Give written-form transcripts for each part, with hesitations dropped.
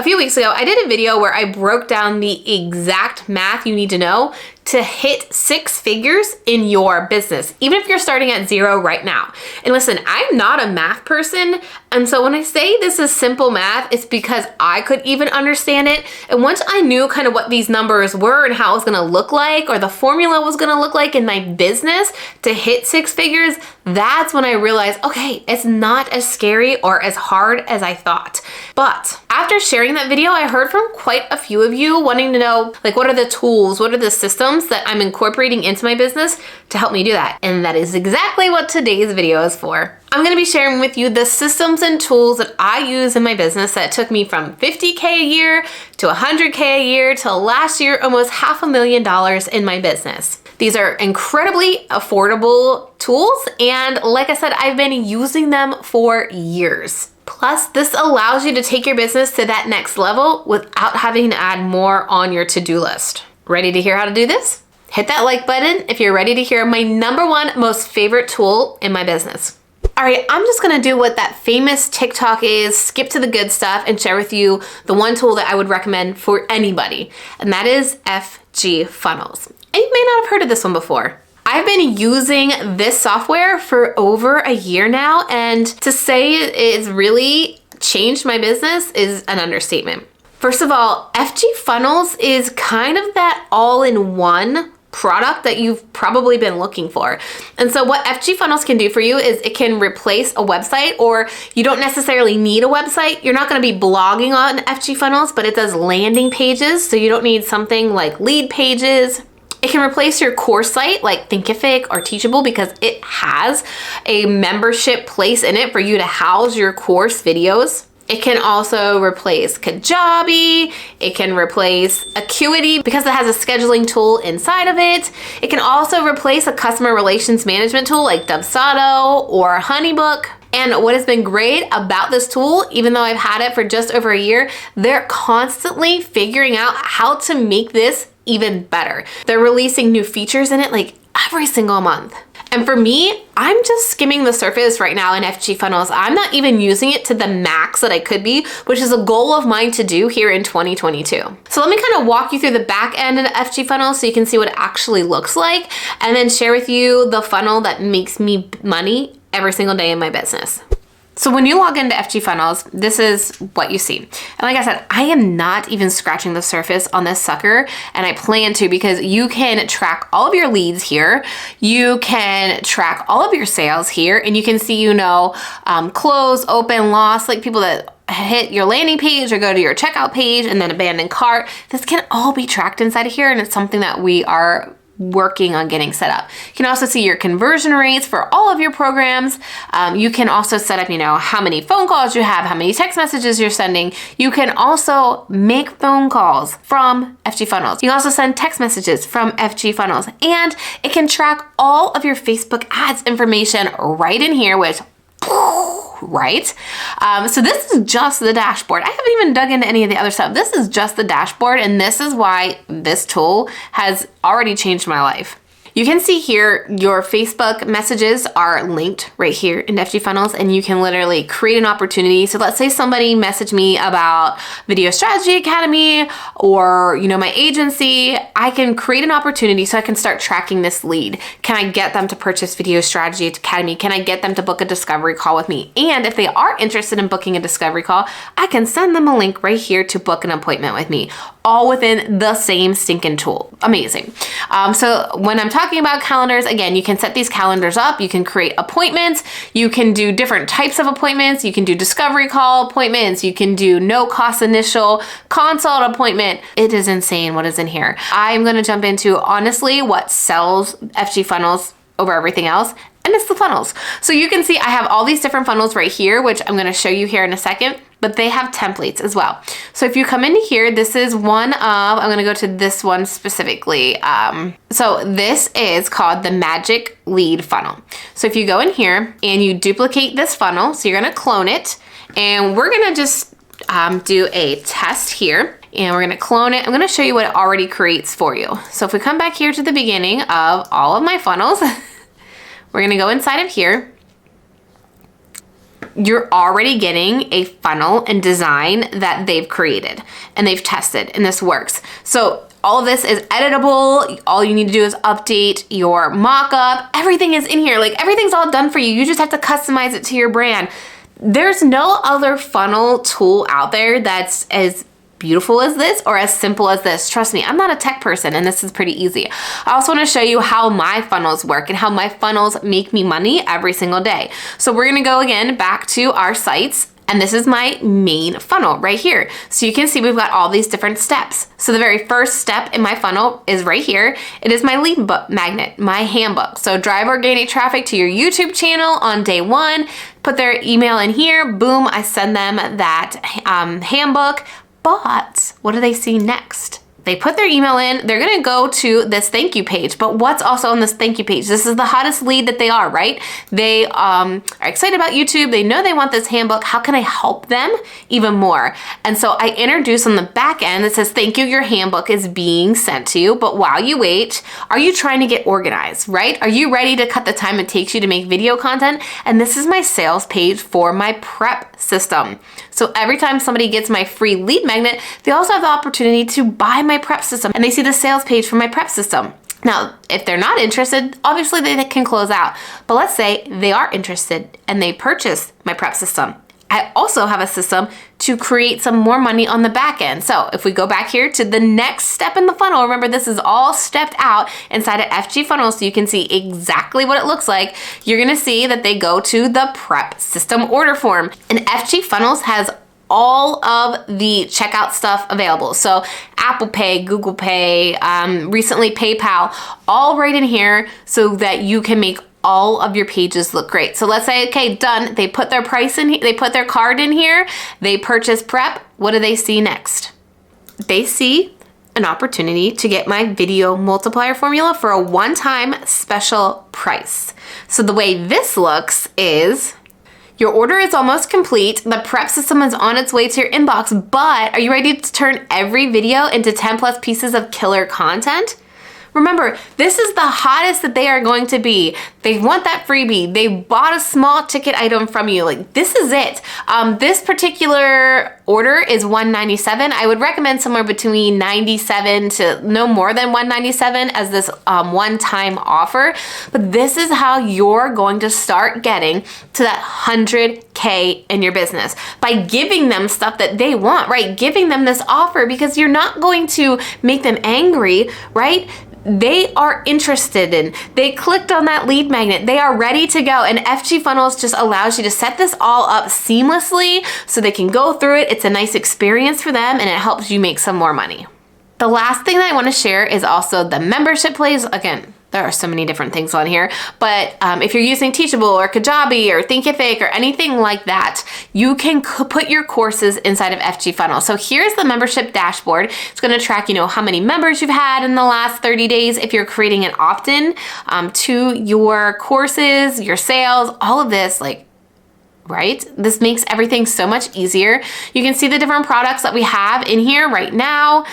A few weeks ago, I did a video where I broke down the exact math you need to know to hit 6 figures in your business, even if you're starting at 0 right now. And listen, I'm not a math person. And so when I say this is simple math, it's because I could even understand it. And once I knew kind of what these numbers were and how it was gonna look like, or the formula was gonna look like in my business to hit 6 figures, that's when I realized, okay, it's not as scary or as hard as I thought. But after sharing that video, I heard from quite a few of you wanting to know, like, what are the tools, what are the systems that I'm incorporating into my business to help me do that? And that is exactly what today's video is for. I'm gonna be sharing with you the systems and tools that I use in my business that took me from 50K a year to 100K a year to last year, almost $500,000 in my business. These are incredibly affordable tools. And like I said, I've been using them for years. Plus, this allows you to take your business to that next level without having to add more on your to-do list. Ready to hear how to do this? Hit that like button if you're ready to hear my #1 most favorite tool in my business. All right, I'm just gonna do what that famous TikTok is, skip to the good stuff, and share with you the one tool that I would recommend for anybody, and that is FG Funnels. And you may not have heard of this one before. I've been using this software for over a year now, and to say it's really changed my business is an understatement. First of all, FG Funnels is kind of that all-in-one product that you've probably been looking for. And so what FG Funnels can do for you is it can replace a website, or you don't necessarily need a website. You're not gonna be blogging on FG Funnels, but it does landing pages, so you don't need something like lead pages. It can replace your course site like Thinkific or Teachable because it has a membership place in it for you to house your course videos. It can also replace Kajabi. It can replace Acuity because it has a scheduling tool inside of it. It can also replace a customer relations management tool like Dubsado or Honeybook. And what has been great about this tool, even though I've had it for just over a year, they're constantly figuring out how to make this even better. They're releasing new features in it like every single month. And for me, I'm just skimming the surface right now in FG Funnels. I'm not even using it to the max that I could be, which is a goal of mine to do here in 2022. So let me kind of walk you through the back end of FG Funnels so you can see what it actually looks like, and then share with you the funnel that makes me money every single day in my business. So when you log into FG Funnels, this is what you see. And like I said, I am not even scratching the surface on this sucker, and I plan to, because you can track all of your leads here. You can track all of your sales here, and you can see, close, open, lost, like people that hit your landing page or go to your checkout page and then abandon cart. This can all be tracked inside of here, and it's something that we are working on getting set up. You can also see your conversion rates for all of your programs. You can also set up, how many phone calls you have, how many text messages you're sending. You can also make phone calls from FG Funnels. You can also send text messages from FG Funnels, and it can track all of your Facebook ads information right in here, which right? So this is just the dashboard. I haven't even dug into any of the other stuff. This is just the dashboard, and this is why this tool has already changed my life. You can see here your Facebook messages are linked right here in FG Funnels, and you can literally create an opportunity. So let's say somebody messaged me about Video Strategy Academy or, my agency. I can create an opportunity so I can start tracking this lead. Can I get them to purchase Video Strategy Academy? Can I get them to book a discovery call with me? And if they are interested in booking a discovery call, I can send them a link right here to book an appointment with me, all within the same stinking tool. Amazing. So when I'm talking about calendars, again, you can set these calendars up. You can create appointments. You can do different types of appointments. You can do discovery call appointments. You can do no cost initial consult appointment. It is insane what is in here. I'm going to jump into honestly what sells FG Funnels over everything else, and it's the funnels. So you can see I have all these different funnels right here, which I'm going to show you here in a second, but they have templates as well. So if you come into here, this is one of, I'm going to go to this one specifically. So this is called the Magic Lead Funnel. So if you go in here and you duplicate this funnel, so you're going to clone it, and we're going to just do a test here. And we're gonna clone it. I'm gonna show you what it already creates for you. So if we come back here to the beginning of all of my funnels, we're gonna go inside of here. you're already getting a funnel and design that they've created and they've tested, and this works. So all of this is editable. All you need to do is update your mock-up. Everything is in here. Like, everything's all done for you. You just have to customize it to your brand. There's no other funnel tool out there that's as beautiful as this or as simple as this. Trust me, I'm not a tech person, and this is pretty easy. I also want to show you how my funnels work and how my funnels make me money every single day. So we're going to go again back to our sites, and this is my main funnel right here. So you can see we've got all these different steps. So the very first step in my funnel is right here. It is my lead magnet, my handbook. So drive organic traffic to your YouTube channel on day one, put their email in here, boom, I send them that handbook. But what do they see next? They put their email in, they're gonna go to this thank you page. But what's also on this thank you page? This is the hottest lead that they are, right? They are excited about YouTube. They know they want this handbook. How can I help them even more? And so I introduce on the back end that says, thank you, your handbook is being sent to you. But while you wait, are you trying to get organized, right? Are you ready to cut the time it takes you to make video content? And this is my sales page for my prep system. So every time somebody gets my free lead magnet, they also have the opportunity to buy my prep system, and they see the sales page for my prep system. Now, if they're not interested, obviously they can close out. But let's say they are interested and they purchase my prep system. I also have a system to create some more money on the back end. So if we go back here to the next step in the funnel, remember this is all stepped out inside of FG Funnel so you can see exactly what it looks like. You're gonna see that they go to the prep system order form, and FG Funnels has all of the checkout stuff available. So Apple Pay, Google Pay, recently PayPal, all right in here so that you can make all of your pages look great. So let's say, okay, done. They put their price in, they put their card in here, they purchase prep. What do they see next? They see an opportunity to get my video multiplier formula for a one-time special price. So the way this looks is, your order is almost complete. The prep system is on its way to your inbox, but are you ready to turn every video into 10 plus pieces of killer content? Remember, this is the hottest that they are going to be. They want that freebie. They bought a small ticket item from you. Like, this is it. This particular order is $197. I would recommend somewhere between $97 to no more than $197 as this one-time offer. But this is how you're going to start getting to that 100K in your business by giving them stuff that they want, right? Giving them this offer, because you're not going to make them angry, right? They are interested in, they clicked on that lead magnet, they are ready to go. And FG Funnels just allows you to set this all up seamlessly so they can go through it. It's a nice experience for them, and it helps you make some more money. The last thing that I want to share is also the membership plays. Again, there are so many different things on here, but if you're using Teachable or Kajabi or Thinkific or anything like that, you can put your courses inside of FG Funnel. So here's the membership dashboard. It's going to track, how many members you've had in the last 30 days. If you're creating an opt-in to your courses, your sales, all of this, right? This makes everything so much easier. You can see the different products that we have in here right now.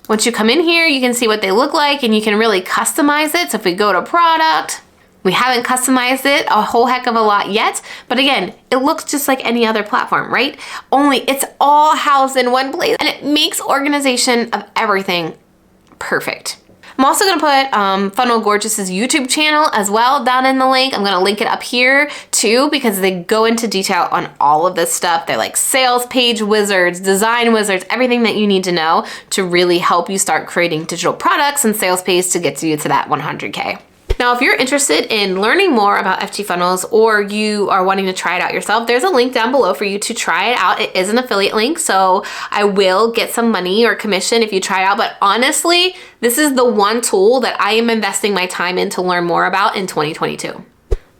Once you come in here, you can see what they look like, and you can really customize it. So if we go to product, we haven't customized it a whole heck of a lot yet, but again, it looks just like any other platform, right? Only it's all housed in one place, and it makes organization of everything perfect. I'm also gonna put Funnel Gorgeous's YouTube channel as well down in the link. I'm gonna link it up here too, because they go into detail on all of this stuff. They're like sales page wizards, design wizards, everything that you need to know to really help you start creating digital products and sales page to get you to that 100K. Now, if you're interested in learning more about FG Funnels, or you are wanting to try it out yourself, there's a link down below for you to try it out. It is an affiliate link, so I will get some money or commission if you try it out. But honestly, this is the one tool that I am investing my time in to learn more about in 2022.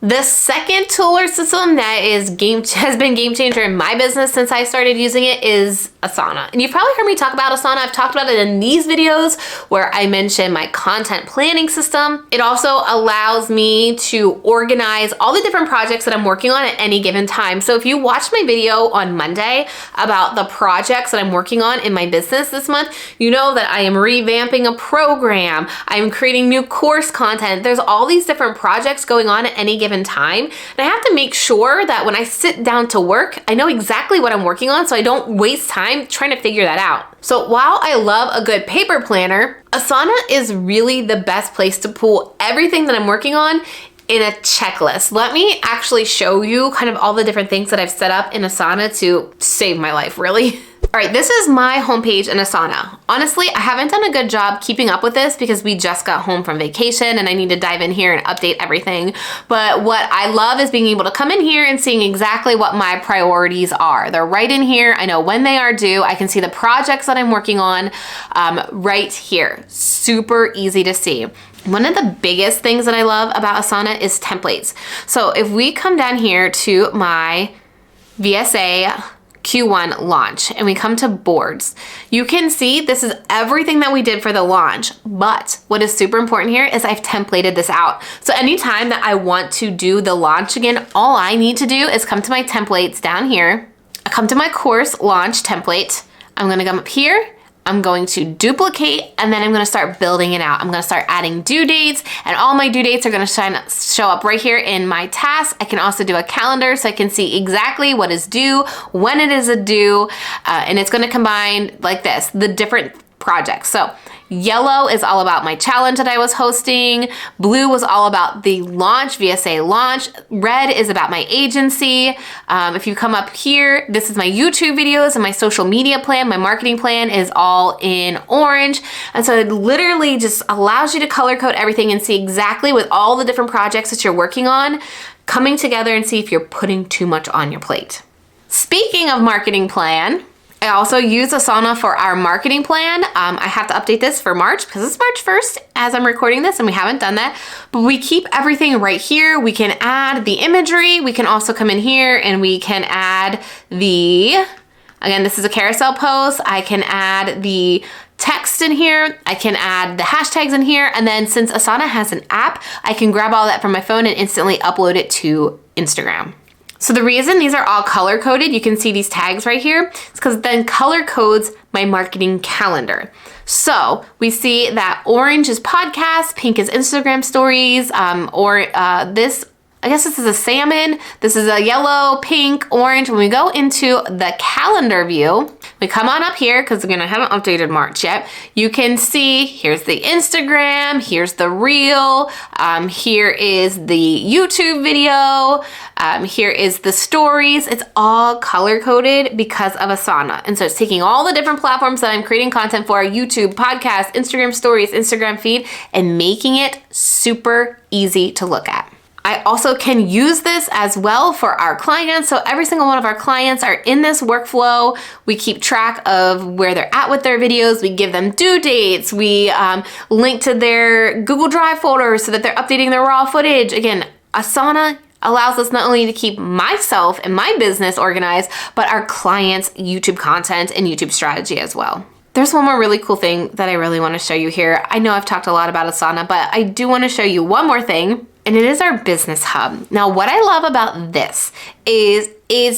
The second tool or system that has been game changer in my business since I started using it is Asana. And you've probably heard me talk about Asana. I've talked about it in these videos where I mention my content planning system. It also allows me to organize all the different projects that I'm working on at any given time. So if you watched my video on Monday about the projects that I'm working on in my business this month, you know that I am revamping a program. I'm creating new course content. There's all these different projects going on at any given given time. And I have to make sure that when I sit down to work, I know exactly what I'm working on so I don't waste time trying to figure that out. So while I love a good paper planner, Asana is really the best place to pull everything that I'm working on in a checklist. Let me actually show you kind of all the different things that I've set up in Asana to save my life, really. All right, this is my homepage in Asana. Honestly, I haven't done a good job keeping up with this because we just got home from vacation and I need to dive in here and update everything. But what I love is being able to come in here and seeing exactly what my priorities are. They're right in here. I know when they are due. I can see the projects that I'm working on right here. Super easy to see. One of the biggest things that I love about Asana is templates. So if we come down here to my VSA Q1 launch and we come to boards, you can see this is everything that we did for the launch. But what is super important here is I've templated this out. So anytime that I want to do the launch again, all I need to do is come to my templates down here. I come to my course launch template. I'm gonna come up here. I'm going to duplicate and then I'm gonna start building it out. I'm gonna start adding due dates and all my due dates are gonna show up right here in my tasks. I can also do a calendar so I can see exactly what is due, when it is due, and it's gonna combine like this, the different projects. So yellow is all about my challenge that I was hosting. Blue was all about the launch, VSA launch. Red is about my agency. If you come up here, this is my YouTube videos and my social media plan. My marketing plan is all in orange. And so it literally just allows you to color code everything and see exactly with all the different projects that you're working on coming together and see if you're putting too much on your plate. Speaking of marketing plan, I also use Asana for our marketing plan. I have to update this for March because it's March 1st as I'm recording this and we haven't done that, but we keep everything right here. We can add the imagery. We can also come in here and we can add again, this is a carousel post. I can add the text in here. I can add the hashtags in here. And then since Asana has an app, I can grab all that from my phone and instantly upload it to Instagram. So the reason these are all color coded, you can see these tags right here, is because then color codes my marketing calendar. So we see that orange is podcast, pink is Instagram stories, I guess this is a salmon, this is a yellow, pink, orange. When we go into the calendar view, we come on up here, because again, I haven't updated March yet. You can see, here's the Instagram, here's the reel, here is the YouTube video, here is the stories. It's all color coded because of Asana. And so it's taking all the different platforms that I'm creating content for, YouTube, podcast, Instagram stories, Instagram feed, and making it super easy to look at. I also can use this as well for our clients. So every single one of our clients are in this workflow. We keep track of where they're at with their videos. We give them due dates. We link to their Google Drive folder so that they're updating their raw footage. Again, Asana allows us not only to keep myself and my business organized, but our clients' YouTube content and YouTube strategy as well. There's one more really cool thing that I really want to show you here. I know I've talked a lot about Asana, but I do want to show you one more thing. And it is our business hub. Now, what I love about this is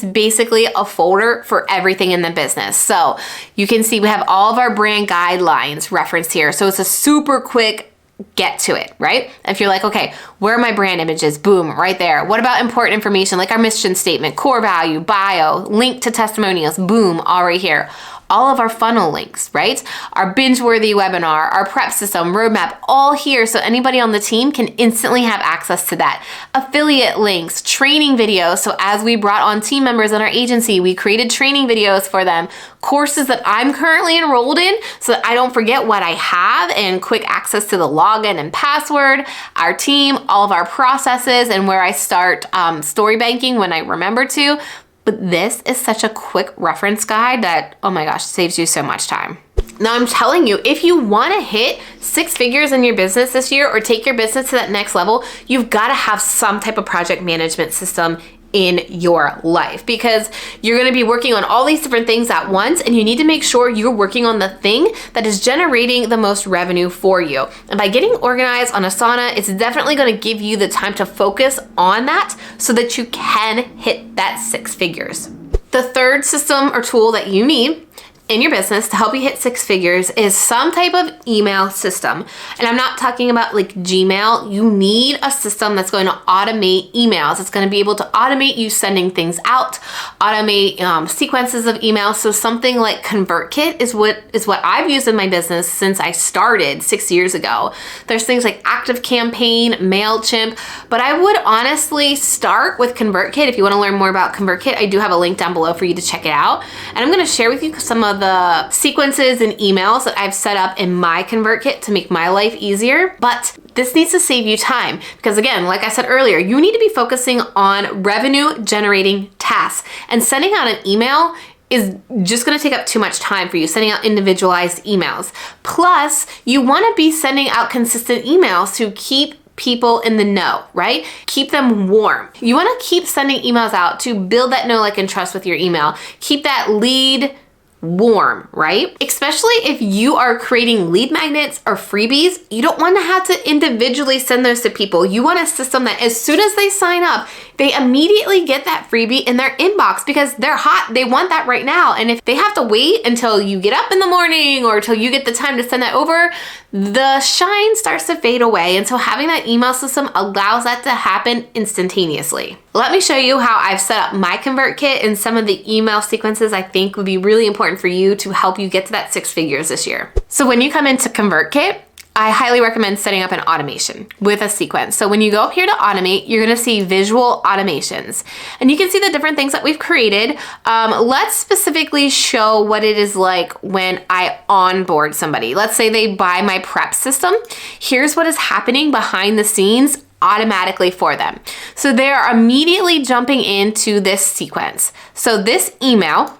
basically a folder for everything in the business. So you can see we have all of our brand guidelines referenced here. So it's a super quick get to it, right? If you're like, okay, where are my brand images? Boom, right there. What about important information like our mission statement, core value, bio, link to testimonials? Boom, all right here. All of our funnel links, right? Our binge-worthy webinar, our prep system, roadmap, all here so anybody on the team can instantly have access to that. Affiliate links, training videos. So as we brought on team members in our agency, we created training videos for them, courses that I'm currently enrolled in so that I don't forget what I have and quick access to the login and password, our team, all of our processes, and where I start story banking when I remember to. But this is such a quick reference guide that, oh my gosh, saves you so much time. Now I'm telling you, if you wanna hit 6 figures in your business this year or take your business to that next level, you've gotta have some type of project management system in your life because you're gonna be working on all these different things at once and you need to make sure you're working on the thing that is generating the most revenue for you. And by getting organized on Asana, it's definitely gonna give you the time to focus on that so that you can hit that 6 figures. The third system or tool that you need in your business to help you hit 6 figures is some type of email system. And I'm not talking about like Gmail. You need a system that's going to automate emails. It's going to be able to automate you sending things out, automate sequences of emails. So something like ConvertKit is what I've used in my business since I started 6 years ago. There's things like ActiveCampaign, MailChimp, but I would honestly start with ConvertKit. If you want to learn more about ConvertKit, I do have a link down below for you to check it out. And I'm going to share with you some of the sequences and emails that I've set up in my ConvertKit to make my life easier. But this needs to save you time because, again, like I said earlier, you need to be focusing on revenue generating tasks, and sending out an email is just going to take up too much time for you, sending out individualized emails. Plus, you want to be sending out consistent emails to keep people in the know, right? Keep them warm. You want to keep sending emails out to build that know, like, and trust with your email. Keep that lead warm, right? Especially if you are creating lead magnets or freebies, you don't want to have to individually send those to people. You want a system that as soon as they sign up, they immediately get that freebie in their inbox because they're hot. They want that right now. And if they have to wait until you get up in the morning or until you get the time to send that over, the shine starts to fade away. And so having that email system allows that to happen instantaneously. Let me show you how I've set up my ConvertKit and some of the email sequences I think would be really important for you to help you get to that 6 figures this year. So when you come into ConvertKit, I highly recommend setting up an automation with a sequence. So when you go up here to automate, you're gonna see visual automations. And you can see the different things that we've created. Let's specifically show what it is like when I onboard somebody. Let's say they buy my prep system. Here's what is happening behind the scenes automatically for them. So they are immediately jumping into this sequence. So this email,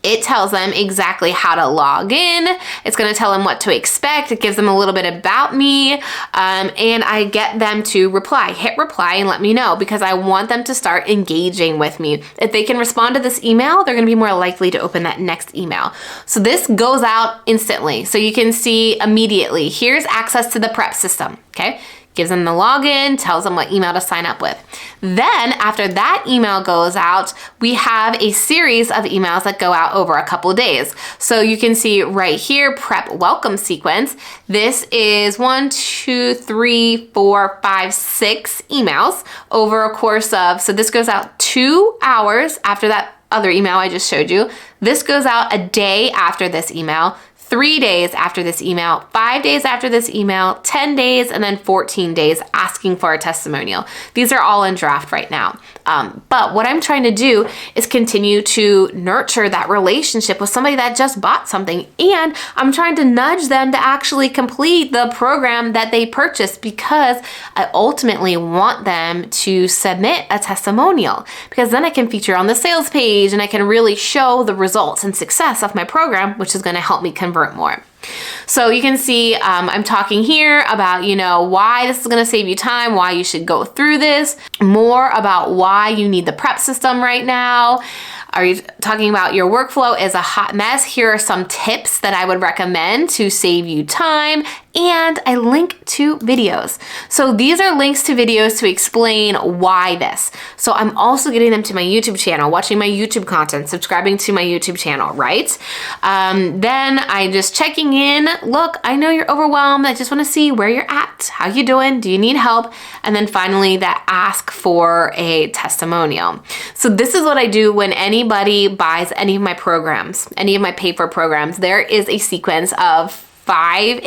it tells them exactly how to log in. It's going to tell them what to expect. It gives them a little bit about me. And I get them to reply. Hit reply and let me know because I want them to start engaging with me. If they can respond to this email, they're going to be more likely to open that next email. So this goes out instantly. So you can see immediately, here's access to the prep system, okay? Gives them the login, tells them what email to sign up with. Then after that email goes out, we have a series of emails that go out over a couple of days. So you can see right here, prep welcome sequence. This is 1, 2, 3, 4, 5, 6 emails over a course of, so this goes out 2 hours after that other email I just showed you. This goes out a day after this email, 3 days after this email, 5 days after this email, 10 days, and then 14 days asking for a testimonial. These are all in draft right now. But what I'm trying to do is continue to nurture that relationship with somebody that just bought something. And I'm trying to nudge them to actually complete the program that they purchased because I ultimately want them to submit a testimonial because then I can feature on the sales page and I can really show the results and success of my program, which is going to help me convert more. So you can see I'm talking here about, why this is going to save you time, why you should go through this, more about why you need the prep system right now. Are you talking about your workflow is a hot mess? Here are some tips that I would recommend to save you time. And I link to videos. So these are links to videos to explain why this. So I'm also getting them to my YouTube channel, watching my YouTube content, subscribing to my YouTube channel, right? Then I'm just checking in. Look, I know you're overwhelmed. I just want to see where you're at. How you doing? Do you need help? And then finally that ask for a testimonial. So this is what I do when anybody buys any of my programs, any of my paid for programs. There is a sequence of 5,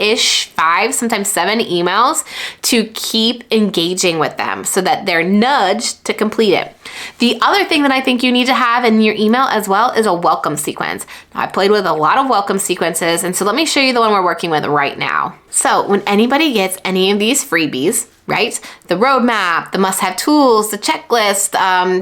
sometimes 7 emails to keep engaging with them so that they're nudged to complete it. The other thing that I think you need to have in your email as well is a welcome sequence. Now, I played with a lot of welcome sequences, and so let me show you the one we're working with right now. So when anybody gets any of these freebies, right? The roadmap, the must-have tools, the checklist,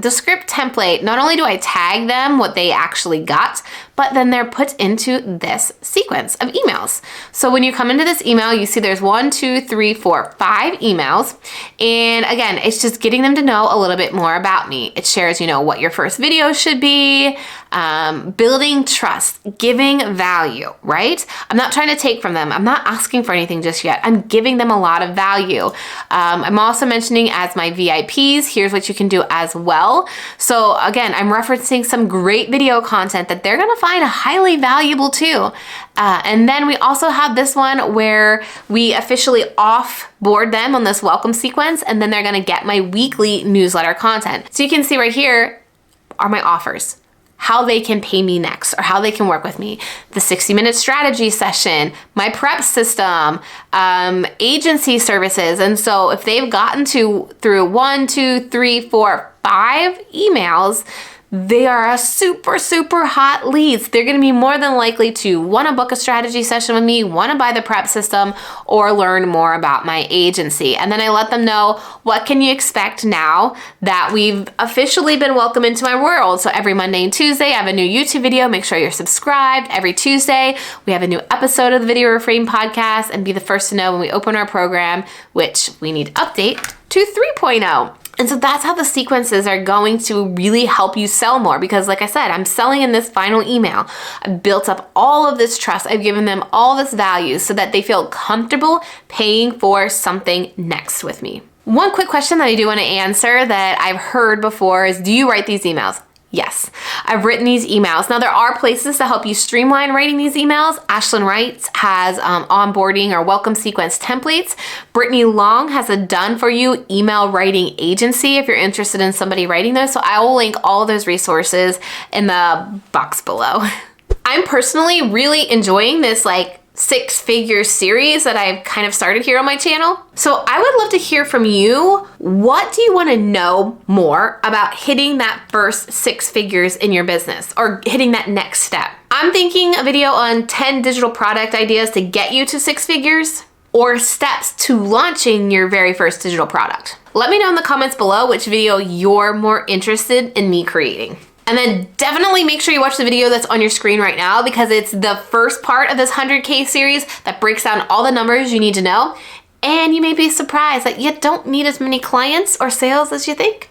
the script template. Not only do I tag them what they actually got, but then they're put into this sequence of emails. So when you come into this email, you see there's 1, 2, 3, 4, 5 emails. And again, it's just getting them to know a little bit more about me. It shares, what your first video should be, building trust, giving value, right? I'm not trying to take from them. I'm not asking for anything just yet. I'm giving them a lot of value. I'm also mentioning as my VIPs, here's what you can do as well. So again, I'm referencing some great video content that they're gonna find highly valuable too. And then we also have this one where we officially off-board them on this welcome sequence, and then they're gonna get my weekly newsletter content. So you can see right here are my offers, how they can pay me next or how they can work with me. The 60-minute strategy session, my prep system, agency services. And so if they've gotten through 1, 2, 3, 4, 5 emails, they are a super, super hot leads. They're gonna be more than likely to wanna book a strategy session with me, wanna buy the prep system, or learn more about my agency. And then I let them know, what can you expect now that we've officially been welcomed into my world? So every Monday and Tuesday, I have a new YouTube video. Make sure you're subscribed. Every Tuesday, we have a new episode of the Video Reframe podcast, and be the first to know when we open our program, which we need to update to 3.0. And so that's how the sequences are going to really help you sell more, because like I said, I'm selling in this final email. I've built up all of this trust. I've given them all this value so that they feel comfortable paying for something next with me. One quick question that I do want to answer that I've heard before is, do you write these emails? Yes, I've written these emails. Now there are places to help you streamline writing these emails. Ashlyn Wright has onboarding or welcome sequence templates. Brittany Long has a done for you email writing agency if you're interested in somebody writing those. So I will link all of those resources in the box below. I'm personally really enjoying this 6-figure series that I've kind of started here on my channel. So I would love to hear from you. What do you want to know more about hitting that first 6 figures in your business or hitting that next step? I'm thinking a video on 10 digital product ideas to get you to 6 figures, or steps to launching your very first digital product. Let me know in the comments below which video you're more interested in me creating. And then definitely make sure you watch the video that's on your screen right now, because it's the first part of this 100K series that breaks down all the numbers you need to know. And you may be surprised that you don't need as many clients or sales as you think.